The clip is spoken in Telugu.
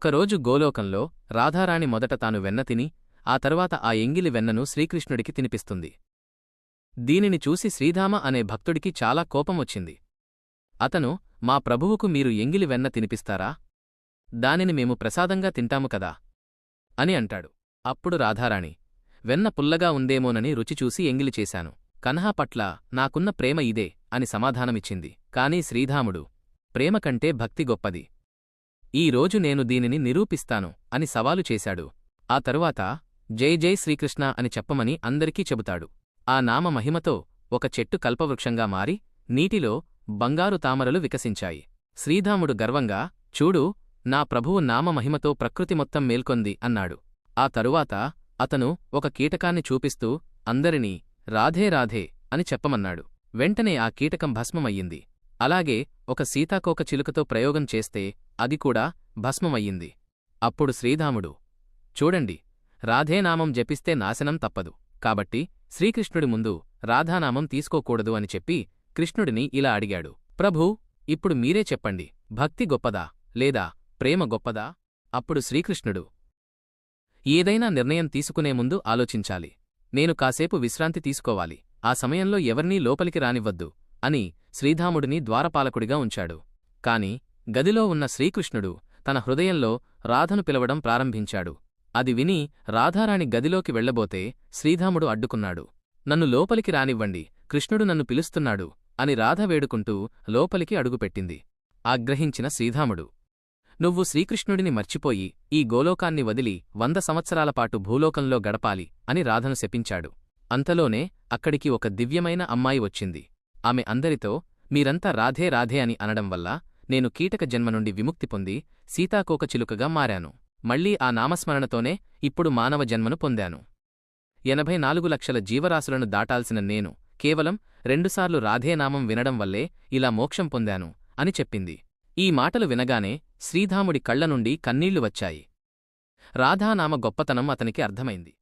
ఒకరోజు గోలోకంలో రాధారాణి మొదట తాను వెన్న తిని ఆ తరువాత ఆ ఎంగిలి వెన్నను శ్రీకృష్ణుడికి తినిపిస్తుంది. దీనిని చూసి శ్రీధామ అనే భక్తుడికి చాలా కోపమొచ్చింది. అతను, మా ప్రభువుకు మీరు ఎంగిలి వెన్న తినిపిస్తారా? దానిని మేము ప్రసాదంగా తింటాము కదా అని అంటాడు. అప్పుడు రాధారాణి, వెన్న పుల్లగా ఉందేమోనని రుచిచూసి ఎంగిలి చేశాను. కన్హా పట్ల నాకున్న ప్రేమ ఇదే అని సమాధానమిచ్చింది. కాని శ్రీధాముడు, ప్రేమ కంటే భక్తి గొప్పది. ఈ రోజు నేను దీనిని నిరూపిస్తాను అని సవాలు చేశాడు. ఆ తరువాత జై జై శ్రీకృష్ణ అని చెప్పమని అందరికీ చెబుతాడు. ఆ నామ మహిమతో ఒక చెట్టు కల్పవృక్షంగా మారి నీటిలో బంగారు తామరలు వికసించాయి. శ్రీధాముడు గర్వంగా, చూడు, నా ప్రభువు నామ మహిమతో ప్రకృతి మొత్తం మేల్కొంది అన్నాడు. ఆ తరువాత అతను ఒక కీటకాన్ని చూపిస్తూ అందరినీ రాధే రాధే అని చెప్పమన్నాడు. వెంటనే ఆ కీటకం భస్మమయ్యింది. అలాగే ఒక సీతాకోక చిలుకతో ప్రయోగం చేస్తే అది కూడా భస్మమయ్యింది. అప్పుడు శ్రీధాముడు, చూడండి, రాధేనామం జపిస్తే నాశనం తప్పదు. కాబట్టి శ్రీకృష్ణుడి ముందు రాధానామం తీసుకోకూడదు అని చెప్పి కృష్ణుడిని ఇలా అడిగాడు. ప్రభూ, ఇప్పుడు మీరే చెప్పండి, భక్తి గొప్పదా లేదా ప్రేమ గొప్పదా? అప్పుడు శ్రీకృష్ణుడు, ఏదైనా నిర్ణయం తీసుకునే ముందు ఆలోచించాలి. నేను కాసేపు విశ్రాంతి తీసుకోవాలి. ఆ సమయంలో ఎవర్నీ లోపలికి రానివ్వద్దు అని శ్రీధాముడిని ద్వారపాలకుడిగా ఉంచాడు. కాని గదిలో ఉన్న శ్రీకృష్ణుడు తన హృదయంలో రాధను పిలవడం ప్రారంభించాడు. అది విని రాధారాణి గదిలోకి వెళ్లబోతే శ్రీధాముడు అడ్డుకున్నాడు. నన్ను లోపలికి రానివ్వండి, కృష్ణుడు నన్ను పిలుస్తున్నాడు అని రాధ వేడుకుంటూ లోపలికి అడుగుపెట్టింది. ఆగ్రహించిన శ్రీధాముడు, నువ్వు శ్రీకృష్ణుడిని మర్చిపోయి ఈ గోలోకాన్ని వదిలి 100 సంవత్సరాలపాటు భూలోకంలో గడపాలి అని రాధను శపించాడు. అంతలోనే అక్కడికి ఒక దివ్యమైన అమ్మాయి వచ్చింది. ఆమె అందరితో, మీరంతా రాధే రాధే అని అనడం వల్ల నేను కీటక జన్మ నుండి విముక్తి పొంది సీతాకోక చిలుకగా మారాను. మళ్లీ ఆ నామస్మరణతోనే ఇప్పుడు మానవ జన్మను పొందాను. 84 లక్షల జీవరాశులను దాటాల్సిన నేను కేవలం 2 సార్లు రాధేనామం వినడం వల్లే ఇలా మోక్షం పొందాను అని చెప్పింది. ఈ మాటలు వినగానే శ్రీధాముడి కళ్లనుండి కన్నీళ్లు వచ్చాయి. రాధానామ గొప్పతనం అతనికి అర్థమైంది.